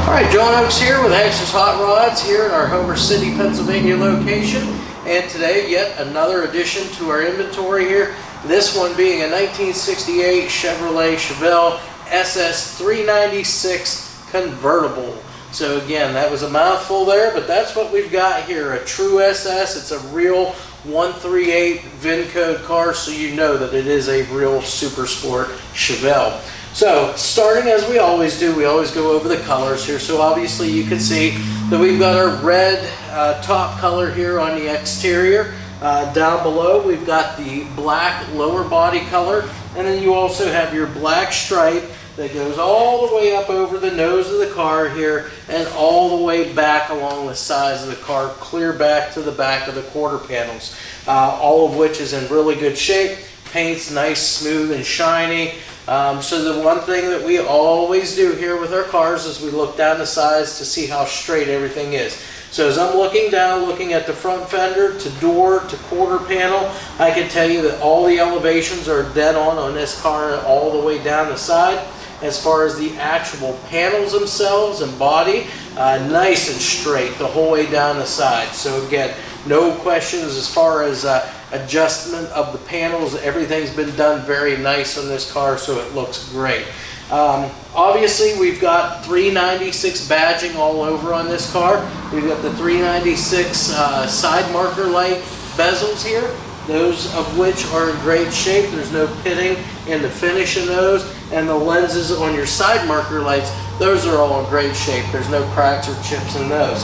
Alright, John Oaks here with HANKSTERS Hot Rods here at our Homer City, Pennsylvania location. And today, yet another addition to our inventory here. This one being a 1968 Chevelle SS 396 convertible. So again, that was a mouthful there, but that's what we've got here. A true SS. It's a real 138 VIN code car, so you know that it is a real super sport Chevelle. So, starting as we always do, we always go over the colors here. So obviously you can see that we've got our red top color here on the exterior. Down below we've got the black lower body color, and then you also have your black stripe that goes all the way up over the nose of the car here and all the way back along the sides of the car, clear back to the back of the quarter panels. All of which is in really good shape. Paint's nice, smooth, and shiny. So the one thing that we always do here with our cars is we look down the sides to see how straight everything is. So as I'm looking down, looking at the front fender to door to quarter panel, I can tell you that all the elevations are dead on this car all the way down the side. As far as the actual panels themselves and body, nice and straight the whole way down the side. So again, no questions as far as adjustment of the panels. Everything's been done very nice on this car, so it looks great. Obviously, we've got 396 badging all over on this car. We've got the 396 side marker light bezels here, those of which are in great shape. There's no pitting in the finish in those. And the lenses on your side marker lights, those are all in great shape. There's no cracks or chips in those.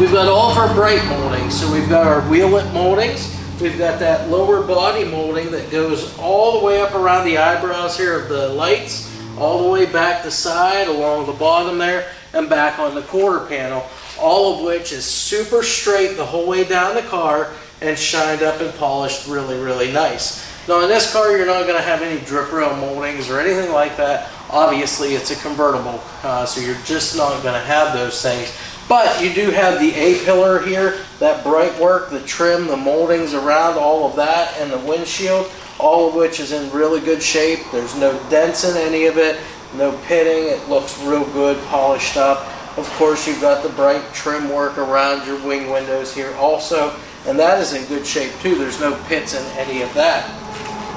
We've got all of our bright moldings. So we've got our wheelet moldings. We've got that lower body molding that goes all the way up around the eyebrows here of the lights, all the way back the side, along the bottom there, and back on the quarter panel, all of which is super straight the whole way down the car and shined up and polished really, really nice. Now in this car, you're not going to have any drip rail moldings or anything like that. Obviously, it's a convertible, so you're just not going to have those things. But you do have the A-pillar here, that bright work, the trim, the moldings around all of that, and the windshield, all of which is in really good shape. There's no dents in any of it, no pitting. It looks real good, polished up. Of course, you've got the bright trim work around your wing windows here also, and that is in good shape too. There's no pits in any of that.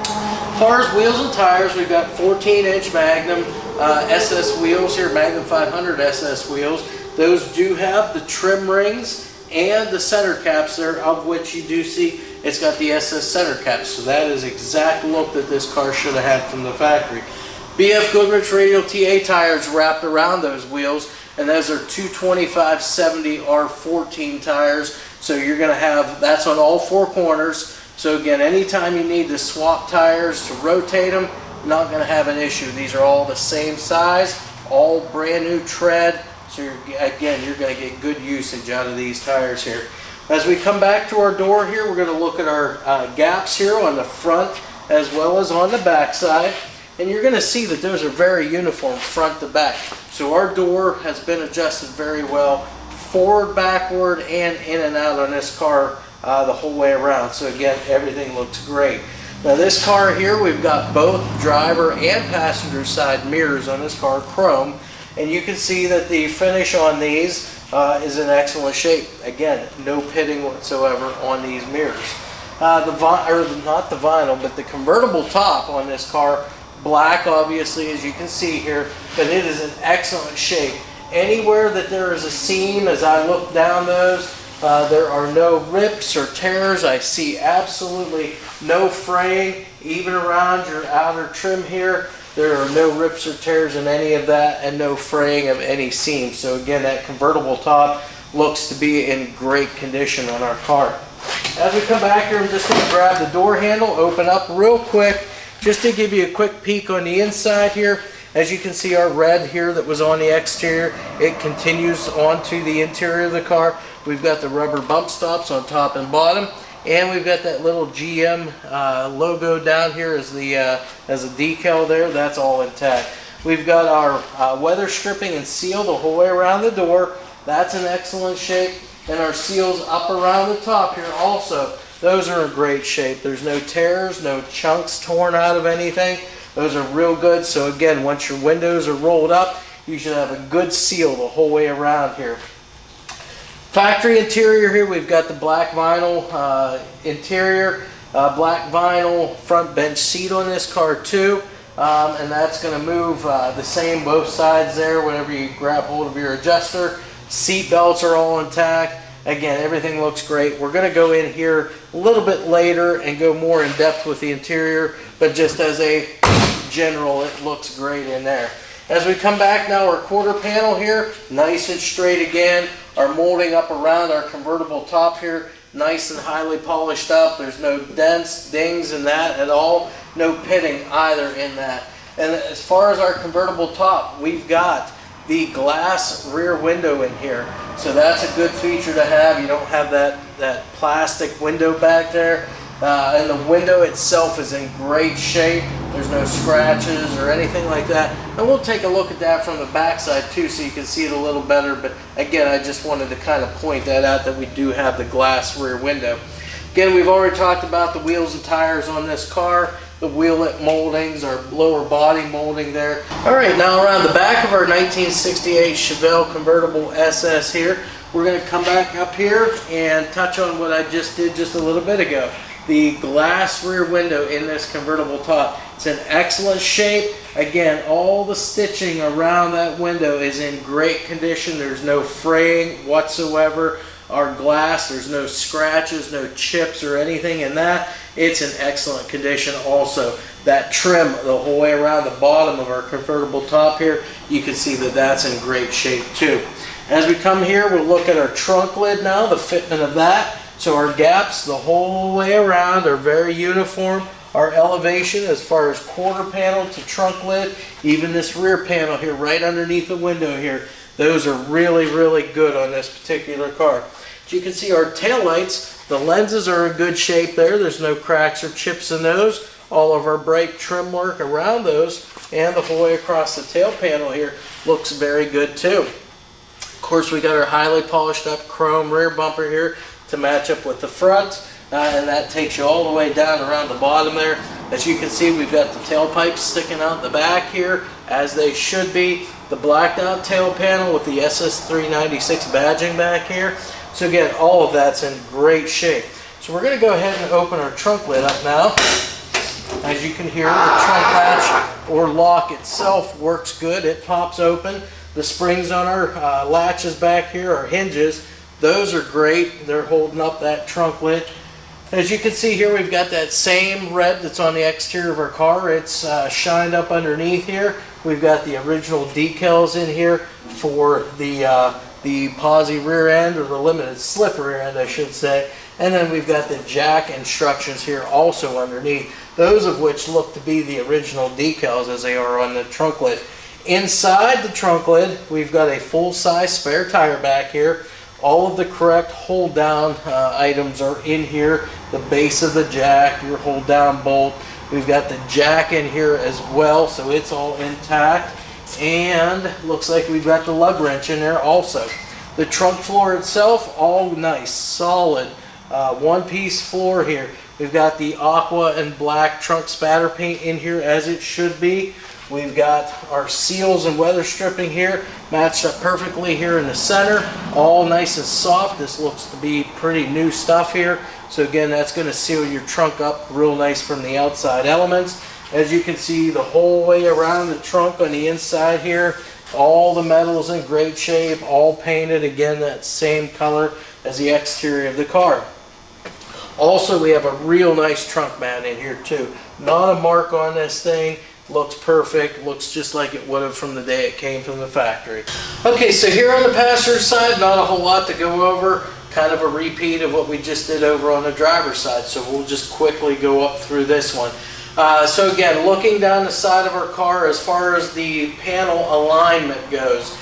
As far as wheels and tires, we've got 14-inch Magnum SS wheels here, Magnum 500 SS wheels. Those do have the trim rings and the center caps there, of which you do see it's got the SS center caps. So that is the exact look that this car should have had from the factory. BF Goodrich Radial TA tires wrapped around those wheels, and those are 225/70 R14 tires. So you're going to have, that's on all four corners. So again, anytime you need to swap tires to rotate them, not going to have an issue. These are all the same size, all brand new tread. So again, you're going to get good usage out of these tires here. As we come back to our door here, we're going to look at our gaps here on the front as well as on the back side. And you're going to see that those are very uniform front to back. So our door has been adjusted very well, forward, backward, and in and out on this car the whole way around. So again, everything looks great. Now this car here, we've got both driver and passenger side mirrors on this car, chrome. And you can see that the finish on these is in excellent shape. Again, no pitting whatsoever on these mirrors. Not the vinyl, but the convertible top on this car, black obviously as you can see here, but it is in excellent shape. Anywhere that there is a seam, as I look down those, there are no rips or tears. I see absolutely no fraying, even around your outer trim here. There are no rips or tears in any of that, and no fraying of any seams. So again, that convertible top looks to be in great condition on our car. As we come back here, I'm just going to grab the door handle, open up real quick, just to give you a quick peek on the inside here. As you can see, our red here that was on the exterior, it continues onto the interior of the car. We've got the rubber bump stops on top and bottom. And we've got that little GM logo down here as a decal there. That's all intact. We've got our weather stripping and seal the whole way around the door. That's in excellent shape. And our seals up around the top here also. Those are in great shape. There's no tears, no chunks torn out of anything. Those are real good. So again, once your windows are rolled up, you should have a good seal the whole way around here. Factory interior here, we've got the black vinyl interior, black vinyl front bench seat on this car too, and that's going to move the same both sides there whenever you grab hold of your adjuster. Seat belts are all intact. Again, everything looks great. We're going to go in here a little bit later and go more in depth with the interior, but just as a general, it looks great in there. As we come back now, our quarter panel here, nice and straight again. Our molding up around our convertible top here, nice and highly polished up. There's no dents, dings in that at all. No pitting either in that. And as far as our convertible top, we've got the glass rear window in here. So that's a good feature to have. You don't have that plastic window back there. And the window itself is in great shape. There's no scratches or anything like that. And we'll take a look at that from the back side too, so you can see it a little better. But again, I just wanted to kind of point that out, that we do have the glass rear window. Again, we've already talked about the wheels and tires on this car, the wheellet moldings, our lower body molding there. All right, now around the back of our 1968 Chevelle Convertible SS here, we're going to come back up here and touch on what I just did just a little bit ago. The glass rear window in this convertible top. It's in excellent shape. Again, all the stitching around that window is in great condition. There's no fraying whatsoever. Our glass, there's no scratches, no chips or anything in that. It's in excellent condition also. That trim the whole way around the bottom of our convertible top here, you can see that that's in great shape too. As we come here, we'll look at our trunk lid now, the fitment of that. So our gaps the whole way around are very uniform. Our elevation as far as quarter panel to trunk lid, even this rear panel here right underneath the window here, those are really, really good on this particular car. As you can see, our tail lights, the lenses are in good shape there. There's no cracks or chips in those. All of our bright trim work around those and the whole way across the tail panel here looks very good too. Of course, we got our highly polished up chrome rear bumper here to match up with the front, and that takes you all the way down around the bottom there. As you can see, we've got the tailpipes sticking out the back here, as they should be. The blacked out tail panel with the SS396 badging back here. So again, all of that's in great shape. So we're going to go ahead and open our trunk lid up now. As you can hear, the trunk latch or lock itself works good. It pops open. The springs on our latches back here, our hinges, those are great. They're holding up that trunk lid. As you can see here, we've got that same red that's on the exterior of our car. It's shined up underneath here. We've got the original decals in here for the posi rear end, or the limited slip rear end, I should say. And then we've got the jack instructions here also underneath, those of which look to be the original decals as they are on the trunk lid. Inside the trunk lid, we've got a full-size spare tire back here. All of the correct hold down items are in here. The base of the jack, your hold down bolt. We've got the jack in here as well, so it's all intact. And looks like we've got the lug wrench in there also. The trunk floor itself, all nice, solid, one-piece floor here. We've got the aqua and black trunk spatter paint in here as it should be. We've got our seals and weather stripping here, matched up perfectly here in the center, all nice and soft. This looks to be pretty new stuff here. So again, that's going to seal your trunk up real nice from the outside elements. As you can see, the whole way around the trunk on the inside here, all the metal is in great shape, all painted, again, that same color as the exterior of the car. Also, we have a real nice trunk mat in here too. Not a mark on this thing. Looks perfect, looks just like it would have from the day it came from the factory. Okay, so here on the passenger side, not a whole lot to go over. Kind of a repeat of what we just did over on the driver's side, so we'll just quickly go up through this one. So again, looking down the side of our car as far as the panel alignment goes,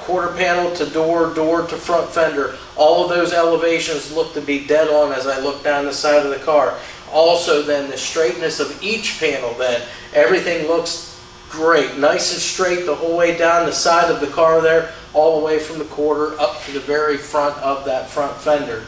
quarter panel to door, door to front fender, all of those elevations look to be dead on as I look down the side of the car. Also then the straightness of each panel then, everything looks great, nice and straight the whole way down the side of the car there, all the way from the quarter up to the very front of that front fender.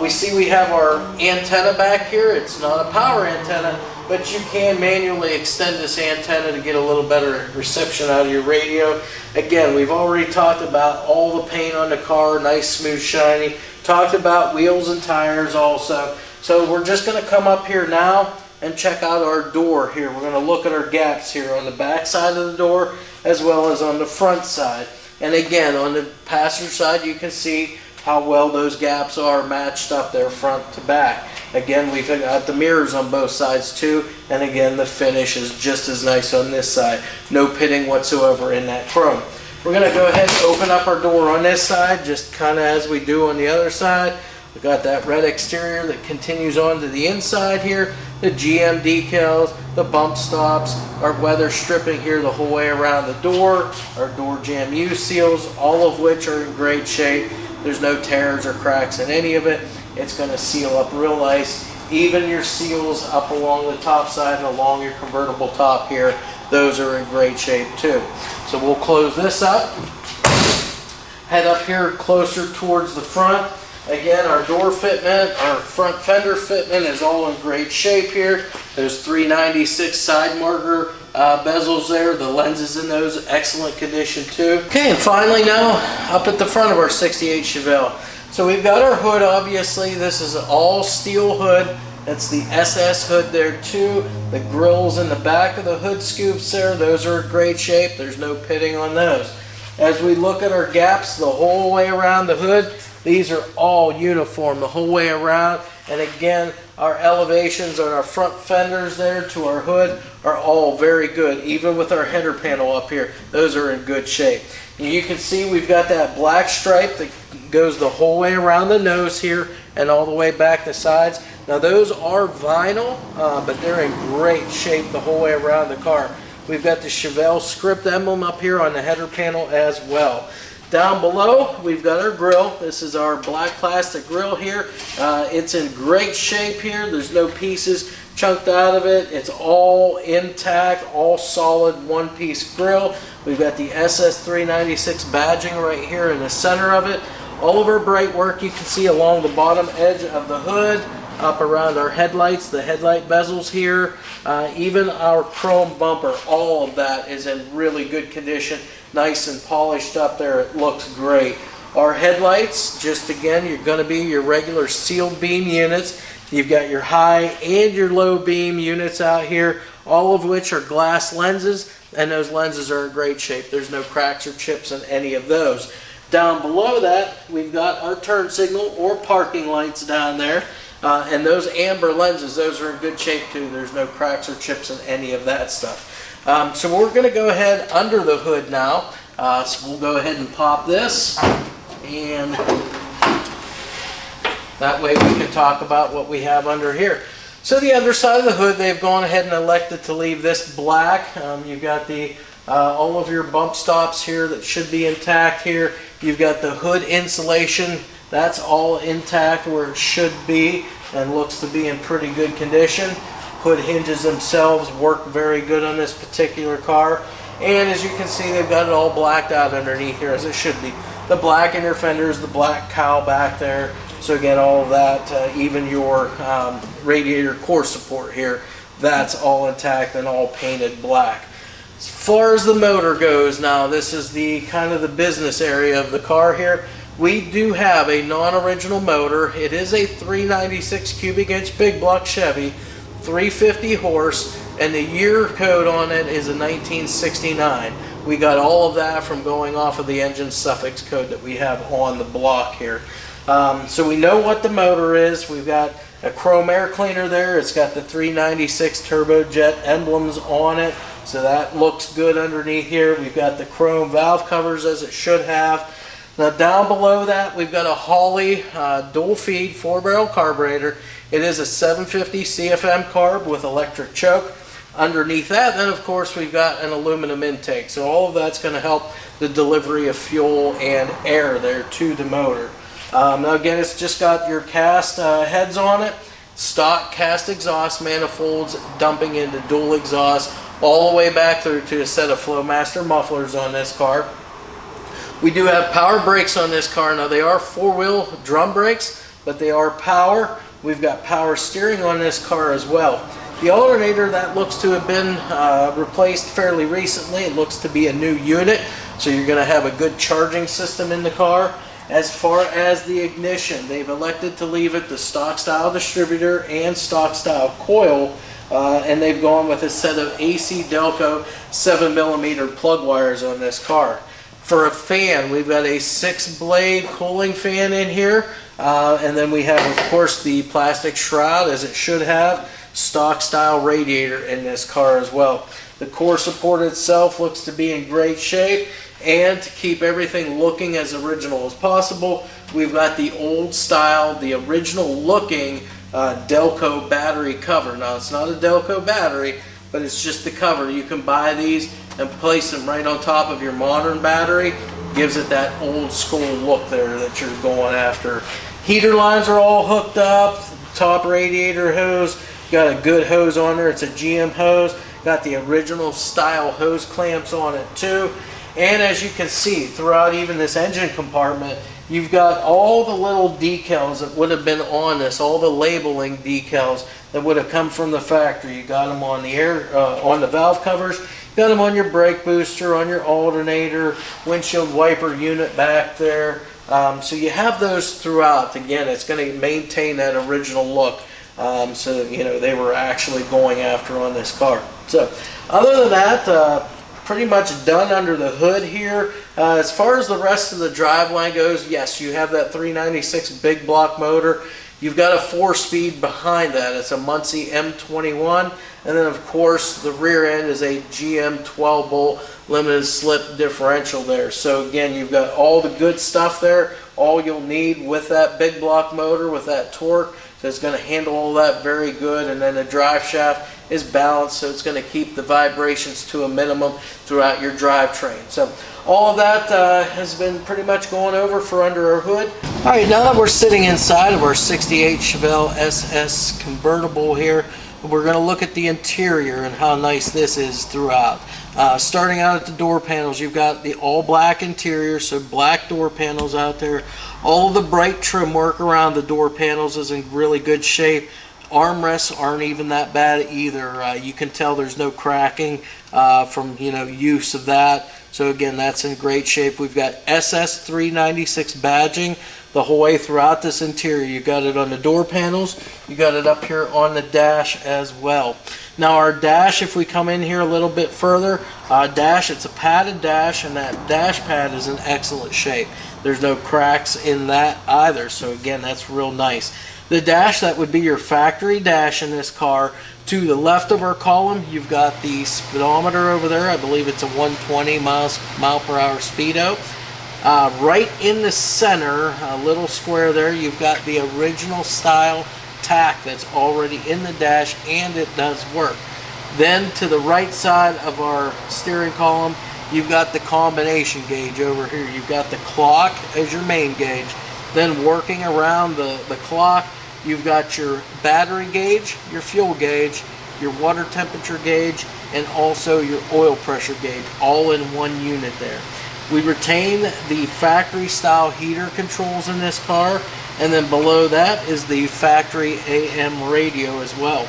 We see we have our antenna back here. It's not a power antenna, but you can manually extend this antenna to get a little better reception out of your radio. Again, we've already talked about all the paint on the car, nice, smooth, shiny. Talked about wheels and tires also. So we're just going to come up here now and check out our door here. We're going to look at our gaps here on the back side of the door as well as on the front side. And again, on the passenger side, you can see how well those gaps are matched up there front to back. Again, we've got the mirrors on both sides too, and again, the finish is just as nice on this side. No pitting whatsoever in that chrome. We're going to go ahead and open up our door on this side, just kind of as we do on the other side. We've got that red exterior that continues on to the inside here, the GM decals, the bump stops, our weather stripping here the whole way around the door, our door jamb U-seals, all of which are in great shape. There's no tears or cracks in any of it. It's going to seal up real nice. Even your seals up along the top side and along your convertible top here, those are in great shape too. So we'll close this up, head up here closer towards the front. Again, our door fitment, our front fender fitment is all in great shape here. Those 396 side marker bezels there, the lenses in those, excellent condition too. Okay, and finally now, up at the front of our 68 Chevelle. So we've got our hood, obviously. This is an all steel hood. That's the SS hood there too. The grills in the back of the hood scoops there, those are in great shape. There's no pitting on those. As we look at our gaps the whole way around the hood, these are all uniform the whole way around. And again, our elevations on our front fenders there to our hood are all very good. Even with our header panel up here, those are in good shape. And you can see we've got that black stripe that goes the whole way around the nose here and all the way back the sides. Now those are vinyl, but they're in great shape the whole way around the car. We've got the Chevelle script emblem up here on the header panel as well. Down below, we've got our grill. This is our black plastic grill here. It's in great shape here. There's no pieces chunked out of it. It's all intact, all solid one-piece grill. We've got the SS396 badging right here in the center of it. All of our bright work you can see along the bottom edge of the hood, up around our headlights, the headlight bezels here, even our chrome bumper, all of that is in really good condition. Nice and polished up there. It looks great. Our headlights, just again, you're going to be your regular sealed beam units. You've got your high and your low beam units out here, all of which are glass lenses, and those lenses are in great shape. There's no cracks or chips in any of those. Down below that, we've got our turn signal or parking lights down there. And those amber lenses, those are in good shape too. There's no cracks or chips in any of that stuff. So we're going to go ahead under the hood now. So we'll go ahead and pop this, and that way we can talk about what we have under here. So the underside of the hood, they've gone ahead and elected to leave this black. You've got the all of your bump stops here that should be intact here. You've got the hood insulation. That's all intact where it should be and looks to be in pretty good condition. Hood hinges themselves work very good on this particular car. And as you can see, they've got it all blacked out underneath here as it should be. The black inner fenders, the black cowl back there. So again, all of that, even your radiator core support here, that's all intact and all painted black. As far as the motor goes now, this is the kind of the business area of the car here. We do have a non-original motor. It is a 396 cubic inch big block Chevy, 350 horse, and the year code on it is a 1969. We got all of that from going off of the engine suffix code that we have on the block here. So we know what the motor is. We've got a chrome air cleaner there. It's got the 396 turbojet emblems on it, so that looks good underneath here. We've got the chrome valve covers as it should have. Now down below that, we've got a Holley dual feed 4-barrel carburetor. It is a 750 CFM carb with electric choke. Underneath that, then of course, we've got an aluminum intake. So all of that's going to help the delivery of fuel and air there to the motor. Now again, it's just got your cast heads on it, stock cast exhaust manifolds dumping into dual exhaust all the way back through to a set of Flowmaster mufflers on this car. We do have power brakes on this car. Now they are 4-wheel drum brakes, but they are power. We've got power steering on this car as well. The alternator, that looks to have been replaced fairly recently. It looks to be a new unit, so you're going to have a good charging system in the car. As far as the ignition, they've elected to leave it the stock style distributor and stock style coil, and they've gone with a set of AC Delco 7mm plug wires on this car. For a fan, we've got a 6-blade cooling fan in here, and then we have, of course, the plastic shroud, as it should have, stock style radiator in this car as well. The core support itself looks to be in great shape, and to keep everything looking as original as possible, we've got the old style, the original looking Delco battery cover. Now, it's not a Delco battery, but it's just the cover. You can buy these and place them right on top of your modern battery. Gives it that old school look there that you're going after. Heater lines are all hooked up. Top radiator hose, got a good hose on there. It's a GM hose. Got the original style hose clamps on it too. And as you can see, throughout even this engine compartment, you've got all the little decals that would have been on this, all the labeling decals that would have come from the factory. You got them on the on the valve covers, you got them on your brake booster, on your alternator, windshield wiper unit back there. So you have those throughout. Again, it's going to maintain that original look. So you know they were actually going after on this car. So other than that, pretty much done under the hood here. As far as the rest of the driveline goes, yes, you have that 396 big block motor. You've got a 4-speed behind that. It's a Muncie M21, and then of course the rear end is a GM 12-bolt limited slip differential there. So again, you've got all the good stuff there, all you'll need with that big block motor, with that torque. So it's going to handle all that very good, and then the drive shaft is balanced, so it's going to keep the vibrations to a minimum throughout your drivetrain. So all of that has been pretty much going over for under our hood. All right, now that we're sitting inside of our 68 Chevelle SS convertible here, we're going to look at the interior and how nice this is throughout. Starting out at the door panels, you've got the all black interior, so black door panels out there. All of the bright trim work around the door panels is in really good shape. Armrests aren't even that bad either. You can tell there's no cracking from use of that. So again, that's in great shape. We've got SS 396 badging the whole way throughout this interior. You got it on the door panels. You got it up here on the dash as well. Now our dash, if we come in here a little bit further, it's a padded dash, and that dash pad is in excellent shape. There's no cracks in that either. So again, that's real nice. The dash, that would be your factory dash in this car. To the left of our column, you've got the speedometer over there. I believe it's a 120 mile per hour speedo. Right in the center, a little square there, you've got the original style tack that's already in the dash, and it does work. Then to the right side of our steering column, you've got the combination gauge over here. You've got the clock as your main gauge. Then working around the clock, you've got your battery gauge, your fuel gauge, your water temperature gauge, and also your oil pressure gauge, all in one unit there. We retain the factory style heater controls in this car, and then below that is the factory AM radio as well.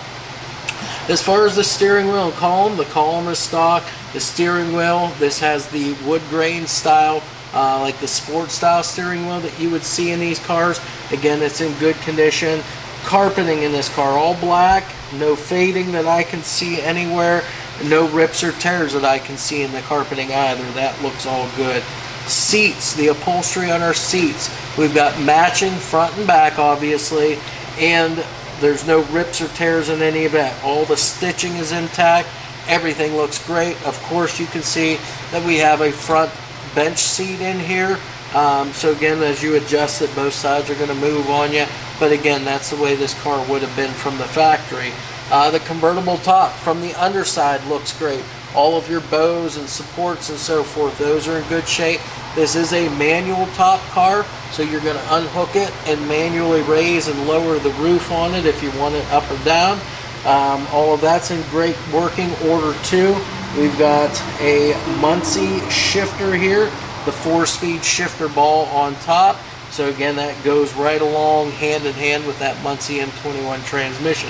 As far as the steering wheel and column, the column is stock. The steering wheel, this has the wood grain style, like the sport style steering wheel that you would see in these cars. Again, it's in good condition. Carpeting in this car, all black, no fading that I can see anywhere, no rips or tears that I can see in the carpeting either. That looks all good. Seats, the upholstery on our seats, we've got matching front and back obviously, and there's no rips or tears in any of that. All the stitching is intact. Everything looks great. Of course, you can see that we have a front bench seat in here. So again, as you adjust it, both sides are going to move on you. But again, that's the way this car would have been from the factory. The convertible top from the underside looks great. All of your bows and supports and so forth, those are in good shape. This is a manual top car, so you're going to unhook it and manually raise and lower the roof on it if you want it up or down. All of that's in great working order too. We've got a Muncie shifter here, the 4-speed shifter ball on top. So again, that goes right along hand in hand with that Muncie M21 transmission.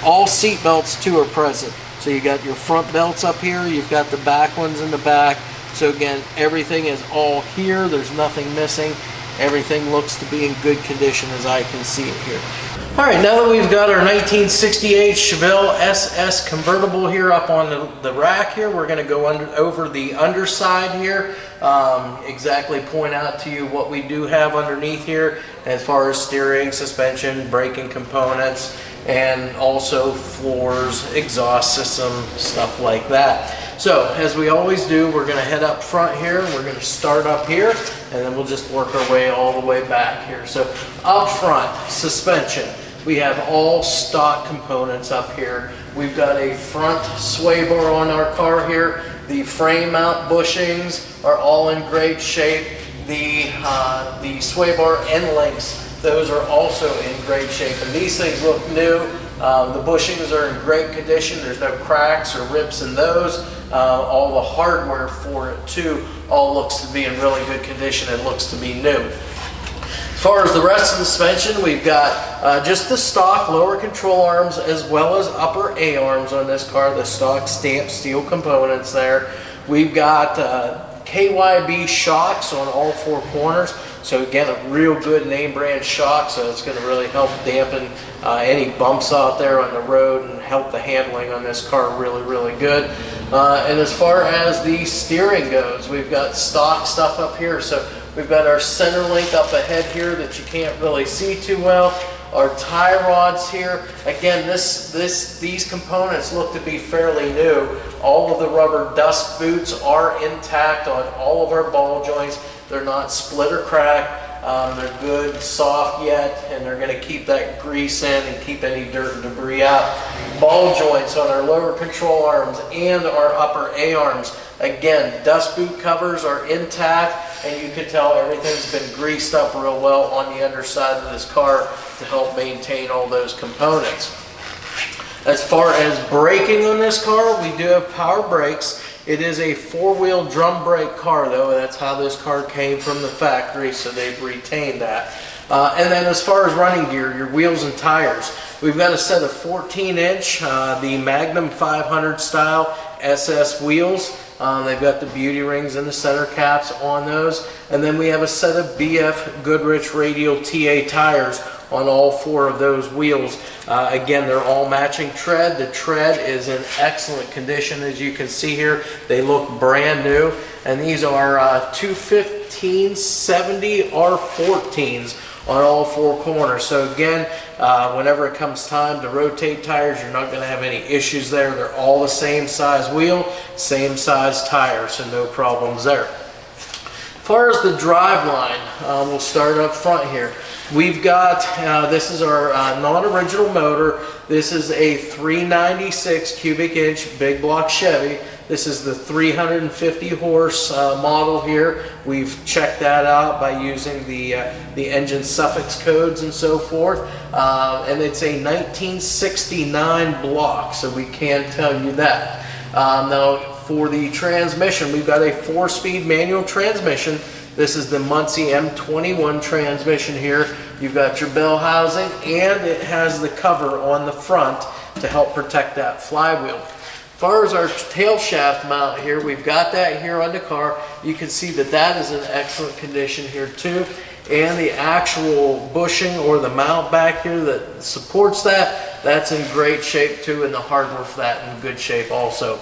All seat belts too are present. So you got your front belts up here, you've got the back ones in the back. So again, everything is all here. There's nothing missing. Everything looks to be in good condition as I can see it here. All right, now that we've got our 1968 Chevelle SS convertible here up on the rack here, we're going to go over the underside here, exactly point out to you what we do have underneath here as far as steering, suspension, braking components, and also floors, exhaust system, stuff like that. So as we always do, we're going to head up front here. We're going to start up here, and then we'll just work our way all the way back here. So up front, suspension. We have all stock components up here. We've got a front sway bar on our car here. The frame mount bushings are all in great shape. The sway bar end links, those are also in great shape. And these things look new. The bushings are in great condition. There's no cracks or rips in those. All the hardware for it too all looks to be in really good condition and looks to be new. As far as the rest of the suspension, we've got just the stock lower control arms as well as upper A arms on this car, the stock stamped steel components there. We've got KYB shocks on all four corners. So again, a real good name brand shock, so it's going to really help dampen any bumps out there on the road and help the handling on this car really good. And as far as the steering goes, we've got stock stuff up here. So we've got our center link up ahead here that you can't really see too well. Our tie rods here. Again, these components look to be fairly new. All of the rubber dust boots are intact on all of our ball joints. They're not split or cracked. They're good, soft yet, and they're going to keep that grease in and keep any dirt and debris out. Ball joints on our lower control arms and our upper A arms. Again, dust boot covers are intact, and you can tell everything's been greased up real well on the underside of this car to help maintain all those components. As far as braking on this car, we do have power brakes. It is a four-wheel drum brake car, though. That's how this car came from the factory, so they've retained that. And then as far as running gear, your wheels and tires, we've got a set of 14-inch, the Magnum 500 style SS wheels. They've got the beauty rings and the center caps on those. And then we have a set of BF Goodrich radial TA tires on all four of those wheels. Again, they're all matching tread. The tread is in excellent condition, as you can see here. They look brand new, and these are 215/70 R14s on all four corners. So again, whenever it comes time to rotate tires, you're not going to have any issues there. They're all the same size wheel, same size tire, so no problems there. As far as the drive line, we'll start up front here. We've got, this is our non-original motor. This is a 396 cubic inch big block Chevy. This is the 350 horse model here. We've checked that out by using the engine suffix codes and so forth. And it's a 1969 block, so we can tell you that. Now, for the transmission, we've got a 4-speed manual transmission. This is the Muncie M21 transmission here. You've got your bell housing, and it has the cover on the front to help protect that flywheel. As far as our tail shaft mount here, we've got that here on the car. You can see that that is in excellent condition here too. And the actual bushing or the mount back here that supports that, that's in great shape too, and the hardware for that in good shape also.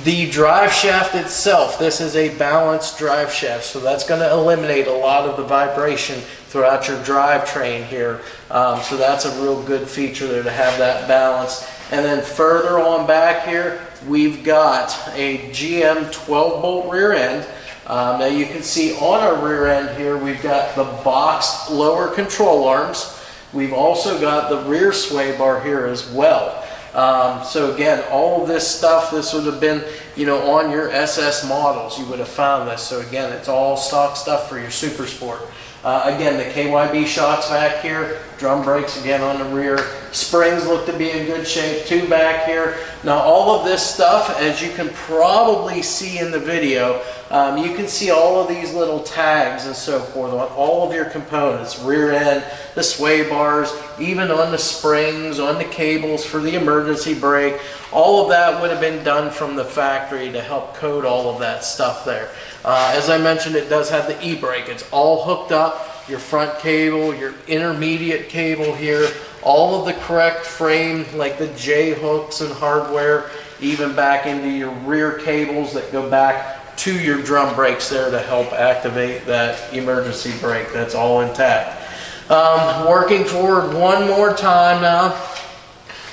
The drive shaft itself, this is a balanced drive shaft, so that's going to eliminate a lot of the vibration throughout your drivetrain here. So that's a real good feature there to have that balance. And then further on back here, we've got a GM 12-bolt rear end. Now you can see on our rear end here, we've got the boxed lower control arms. We've also got the rear sway bar here as well. So again, all of this stuff, this would have been, you know, on your SS models, you would have found this. So again, it's all stock stuff for your Super Sport. Again, the KYB shocks back here, Drum brakes again on the rear. Springs look to be in good shape too back here. Now all of this stuff, as you can probably see in the video, you can see all of these little tags and so forth on all of your components, rear end, the sway bars, even on the springs, on the cables for the emergency brake. All of that would have been done from the factory to help code all of that stuff there. As I mentioned, it does have the e-brake. It's all hooked up. Your front cable, your intermediate cable here, all of the correct frame, like the J hooks and hardware, even back into your rear cables that go back to your drum brakes there to help activate that emergency brake. That's all intact. Working forward one more time now.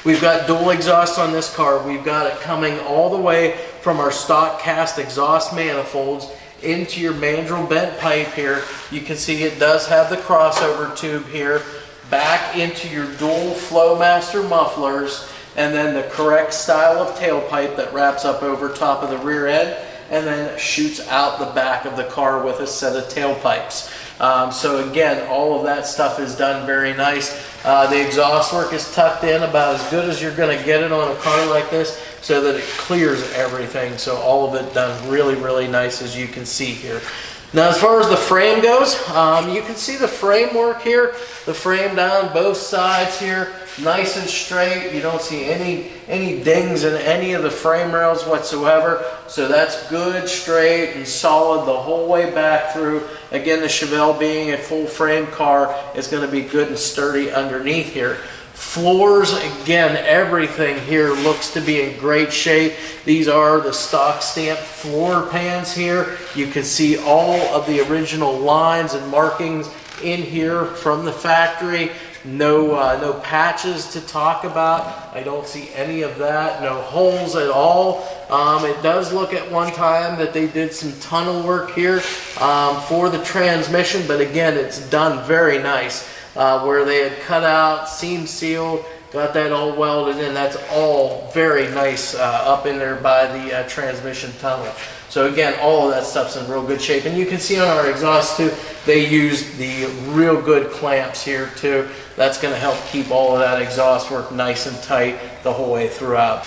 We've got dual exhaust on this car. We've got it coming all the way from our stock cast exhaust manifolds into your mandrel bent pipe here. You can see it does have the crossover tube here, back into your dual Flowmaster mufflers, and then the correct style of tailpipe that wraps up over top of the rear end and then shoots out the back of the car with a set of tailpipes. So again, all of that stuff is done very nice. The exhaust work is tucked in about as good as you're going to get it on a car like this, so that it clears everything. So all of it done really, really nice, as you can see here. Now as far as the frame goes, you can see the framework here, the frame down both sides here, nice and straight. You don't see any dings in any of the frame rails whatsoever. So that's good, straight and solid the whole way back through. Again, the Chevelle being a full frame car, is going to be good and sturdy underneath here. Floors, again, everything here looks to be in great shape. These are the stock stamped floor pans here. You can see all of the original lines and markings in here from the factory. No patches to talk about. I don't see any of that. No holes at all. It does look at one time that they did some tunnel work here for the transmission, but again, it's done very nice. Where they had cut out, seam sealed, got that all welded in. That's all very nice up in there by the transmission tunnel. So again, all of that stuff's in real good shape. And you can see on our exhaust too, they used the real good clamps here too. That's going to help keep all of that exhaust work nice and tight the whole way throughout.